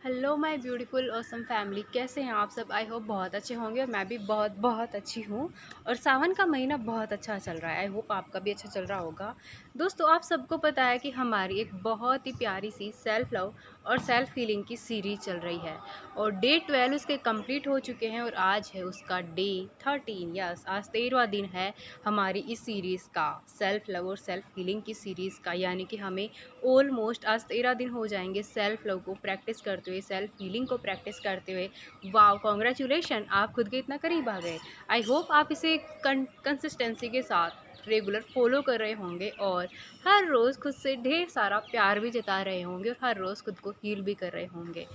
Hello my beautiful awesome family, कैसे हैं आप सब। आई होप बहुत अच्छे होंगे और मैं भी बहुत बहुत अच्छी हूँ। और सावन का महीना बहुत अच्छा चल रहा है। आई होप आपका भी अच्छा चल रहा होगा। दोस्तों, आप सबको पता है कि हमारी एक बहुत ही प्यारी सी सेल्फ लव और सेल्फ हीलिंग की सीरीज चल रही है और डे 12 उसके कंप्लीट हो चुके हैं और आज है उसका डे 13। यस, आज 13वां दिन है हमारी इस सीरीज़ का, सेल्फ लव और सेल्फ हीलिंग की सीरीज़ का। यानी कि हमें ऑलमोस्ट आज 13 दिन हो जाएंगे सेल्फ लव को प्रैक्टिस करते हुए, सेल्फ हीलिंग को प्रैक्टिस करते हुए। वाह, कॉन्ग्रेचुलेशन, आप खुद के इतना करीब आ गए। आई होप आप इसे कंसिस्टेंसी के साथ रेगुलर फॉलो कर रहे होंगे और हर रोज़ खुद से ढेर सारा प्यार भी जता रहे होंगे और हर रोज़ खुद को हील भी कर रहे होंगे।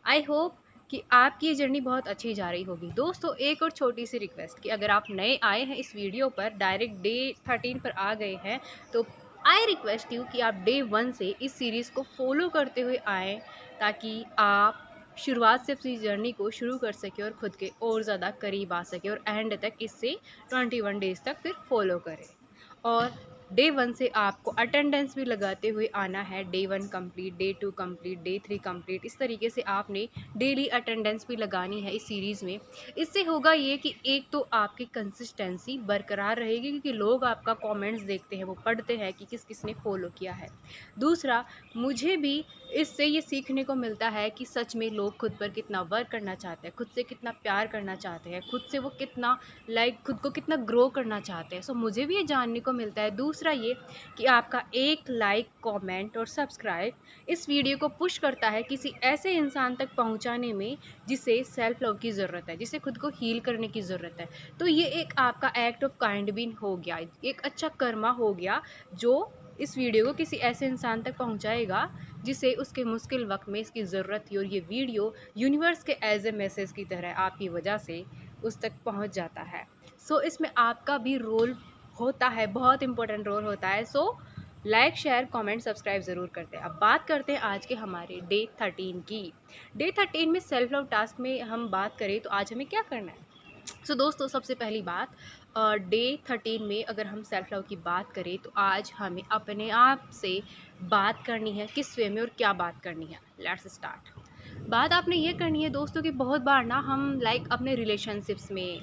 आई होप कि आपकी ये जर्नी बहुत अच्छी जा रही होगी। दोस्तों, एक और छोटी सी रिक्वेस्ट कि अगर आप नए आए हैं इस वीडियो पर, डायरेक्ट डे 13 पर आ गए हैं, तो आई रिक्वेस्ट यू कि आप डे 1 से इस सीरीज़ को फॉलो करते हुए आएँ, ताकि आप शुरुआत से अपनी जर्नी को शुरू कर सकें और ख़ुद के और ज़्यादा करीब आ सकें और एंड तक इसे 21 डेज़ तक फिर फॉलो करें। और डे 1 से आपको अटेंडेंस भी लगाते हुए आना है। Day 1 complete, day 2 complete, day 3 complete, इस तरीके से आपने डेली अटेंडेंस भी लगानी है इस सीरीज़ में। इससे होगा ये कि एक तो आपकी कंसिस्टेंसी बरकरार रहेगी, क्योंकि लोग आपका कमेंट्स देखते हैं, वो पढ़ते हैं कि किस किस ने फॉलो किया है। दूसरा, मुझे भी इससे ये सीखने को मिलता है कि सच में लोग खुद पर कितना वर्क करना चाहते हैं, खुद से कितना प्यार करना चाहते हैं, खुद से वो कितना खुद को कितना ग्रो करना चाहते हैं। सो मुझे भी ये जानने को मिलता है। दूसरा ये कि आपका एक लाइक, कमेंट और सब्सक्राइब इस वीडियो को पुश करता है किसी ऐसे इंसान तक पहुंचाने में जिसे सेल्फ लव की ज़रूरत है, जिसे खुद को हील करने की ज़रूरत है। तो ये एक आपका एक्ट ऑफ काइंड भी हो गया, एक अच्छा कर्मा हो गया जो इस वीडियो को किसी ऐसे इंसान तक पहुंचाएगा जिसे उसके मुश्किल वक्त में इसकी ज़रूरत थी। और ये वीडियो यूनिवर्स के एज ए मैसेज की तरह आपकी वजह से उस तक पहुंच जाता है। सो इसमें आपका भी रोल होता है, बहुत इंपॉर्टेंट रोल होता है। So like, share, comment, subscribe ज़रूर करते हैं। अब बात करते हैं आज के हमारे डे 13 की। डे 13 में सेल्फ लव टास्क में हम बात करें तो आज हमें क्या करना है। सो दोस्तों, सबसे पहली बात, डे 13 में अगर हम सेल्फ लव की बात करें तो आज हमें अपने आप से बात करनी है। किस वे में और क्या बात करनी है, लेट्स स्टार्ट। बात आपने ये करनी है दोस्तों कि बहुत बार ना हम अपने रिलेशनशिप्स में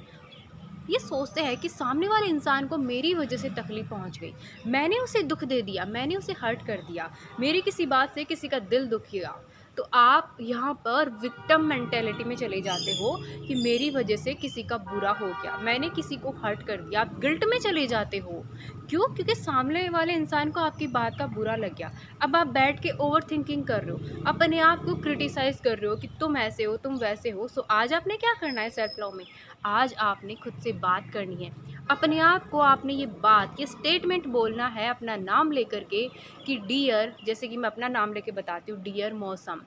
ये सोचते हैं कि सामने वाले इंसान को मेरी वजह से तकलीफ पहुंच गई, मैंने उसे दुख दे दिया, मैंने उसे हर्ट कर दिया, मेरी किसी बात से किसी का दिल दुख गया। तो आप यहाँ पर विक्टिम मेंटेलिटी में चले जाते हो कि मेरी वजह से किसी का बुरा हो गया, मैंने किसी को हर्ट कर दिया। आप गिल्ट में चले जाते हो। क्यों? क्योंकि सामने वाले इंसान को आपकी बात का बुरा लग गया। अब आप बैठ के ओवर थिंकिंग कर रहे हो, अपने आप को क्रिटिसाइज़ कर रहे हो कि तुम ऐसे हो, तुम वैसे हो। सो आज आपने क्या करना है सेल्फ लव में? आज आपने खुद से बात करनी है। अपने आप को आपने ये स्टेटमेंट बोलना है अपना नाम लेकर के कि डियर, जैसे कि मैं अपना नाम लेके बताती हूँ, डियर मौसम,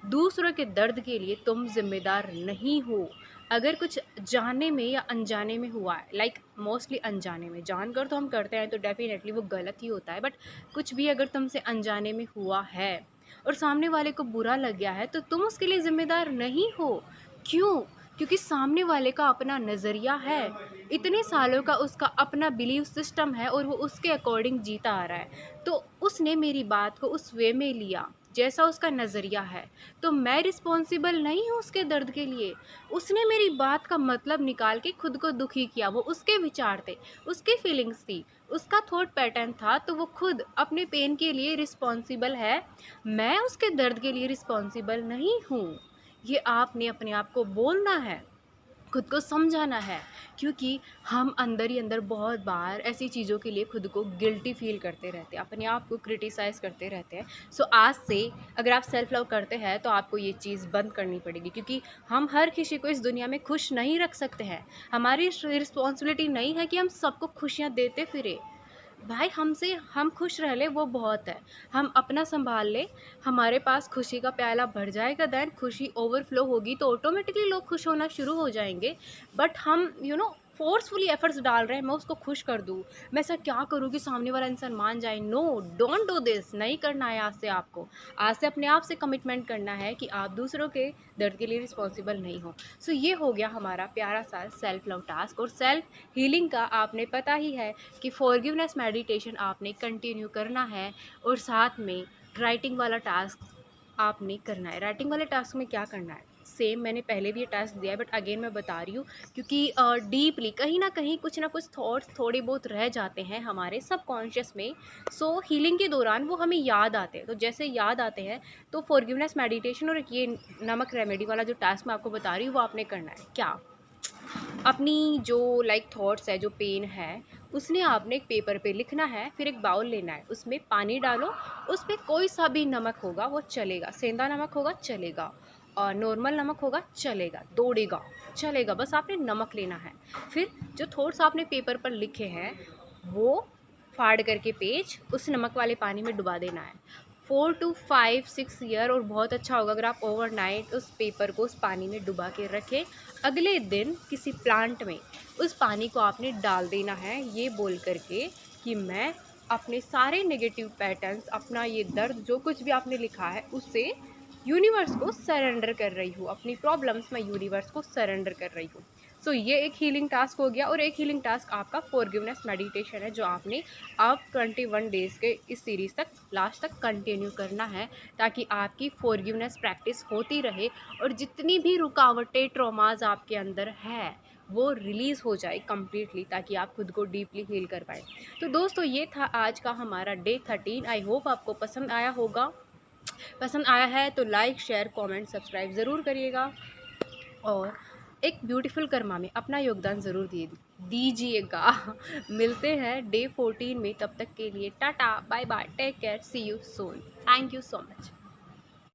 दूसरों के दर्द के लिए तुम जिम्मेदार नहीं हो। अगर कुछ जाने में या अनजाने में हुआ है, मोस्टली अनजाने में, जानकर तो हम करते हैं तो डेफिनेटली वो गलत ही होता है, बट कुछ भी अगर तुमसे अनजाने में हुआ है और सामने वाले को बुरा लग गया है तो तुम उसके लिए ज़िम्मेदार नहीं हो। क्यों? क्योंकि सामने वाले का अपना नज़रिया है, इतने सालों का उसका अपना बिलीव सिस्टम है और वो उसके अकॉर्डिंग जीता आ रहा है। तो उसने मेरी बात को उस वे में लिया जैसा उसका नज़रिया है, तो मैं रिस्पॉन्सिबल नहीं हूँ उसके दर्द के लिए। उसने मेरी बात का मतलब निकाल के खुद को दुखी किया, वो उसके विचार थे, उसकी फीलिंग्स थी, उसका थॉट पैटर्न था, तो वो खुद अपने पेन के लिए रिस्पॉन्सिबल है। मैं उसके दर्द के लिए रिस्पॉन्सिबल नहीं हूँ। ये आपने अपने आप को बोलना है, खुद को समझाना है। क्योंकि हम अंदर ही अंदर बहुत बार ऐसी चीज़ों के लिए खुद को गिल्टी फील करते रहते हैं, अपने आप को क्रिटिसाइज़ करते रहते हैं। सो आज से अगर आप सेल्फ लव करते हैं तो आपको ये चीज़ बंद करनी पड़ेगी, क्योंकि हम हर किसी को इस दुनिया में खुश नहीं रख सकते हैं। हमारी रिस्पॉन्सिबिलिटी नहीं है कि हम सबको खुशियाँ देते फिरे। भाई, हमसे हम खुश रह ले वो बहुत है। हम अपना संभाल ले, हमारे पास खुशी का प्याला भर जाएगा, देन खुशी ओवरफ्लो होगी तो ऑटोमेटिकली लोग खुश होना शुरू हो जाएंगे। बट हम फोर्सफुली एफर्ट्स डाल रहे हैं, मैं उसको खुश कर दूँ, मैं ऐसा क्या करूँ कि सामने वाला इंसान मान जाए। No, don't do this. नहीं करना है आज से आपको। आज से अपने आप से कमिटमेंट करना है कि आप दूसरों के दर्द के लिए रिस्पॉन्सिबल नहीं हो। सो ये हो गया हमारा प्यारा सा सेल्फ लव टास्क। और सेल्फ हीलिंग का आपने पता ही है कि फॉरगिवनेस मेडिटेशन आपने कंटिन्यू करना है और साथ में राइटिंग वाला टास्क आपने करना है। राइटिंग वाले टास्क में क्या करना है, सेम मैंने पहले भी ये टास्क दिया है बट अगेन मैं बता रही हूँ, क्योंकि डीपली कहीं ना कहीं कुछ ना कुछ थॉट्स थोड़े बहुत रह जाते हैं हमारे सबकॉन्शियस में। सो हीलिंग के दौरान वो हमें याद आते हैं, तो जैसे याद आते हैं तो फॉरगिवनेस मेडिटेशन और ये नमक रेमेडी वाला जो टास्क मैं आपको बता रही हूँ वो आपने करना है। क्या, अपनी जो थॉट्स है, जो पेन है, उसने आपने एक पेपर पे लिखना है, फिर एक बाउल लेना है, उसमें पानी डालो, उसमें कोई सा भी नमक होगा वो चलेगा, सेंधा नमक होगा चलेगा, और नॉर्मल नमक होगा चलेगा, दौड़ेगा चलेगा, बस आपने नमक लेना है। फिर जो थॉट्स आपने पेपर पर लिखे हैं वो फाड़ करके पेज उस नमक वाले पानी में डुबा देना है 4 to 5 6 ईयर। और बहुत अच्छा होगा अगर आप ओवरनाइट उस पेपर को उस पानी में डुबा के रखें। अगले दिन किसी प्लांट में उस पानी को आपने डाल देना है, ये बोल करके कि मैं अपने सारे नेगेटिव पैटर्न्स, अपना ये दर्द, जो कुछ भी आपने लिखा है उससे यूनिवर्स को सरेंडर कर रही हूँ, अपनी प्रॉब्लम्स मैं यूनिवर्स को सरेंडर कर रही हूँ। सो ये एक हीलिंग टास्क हो गया। और एक हीलिंग टास्क आपका फॉरगिवनेस मेडिटेशन है, जो आपने आप 21 डेज़ के इस सीरीज़ तक लास्ट तक कंटिन्यू करना है, ताकि आपकी फॉरगिवनेस प्रैक्टिस होती रहे और जितनी भी रुकावटें, ट्रॉमाज आपके अंदर है वो रिलीज़ हो जाए कम्प्लीटली, ताकि आप खुद को डीपली हील कर पाएँ। तो दोस्तों ये था आज का हमारा डे 13। आई होप आपको पसंद आया होगा। पसंद आया है तो लाइक, शेयर, कमेंट, सब्सक्राइब ज़रूर करिएगा, और एक ब्यूटीफुल कर्मा में अपना योगदान ज़रूर दीजिएगा। मिलते हैं डे 14 में, तब तक के लिए tata bye bye, take care, see you soon, thank you so much.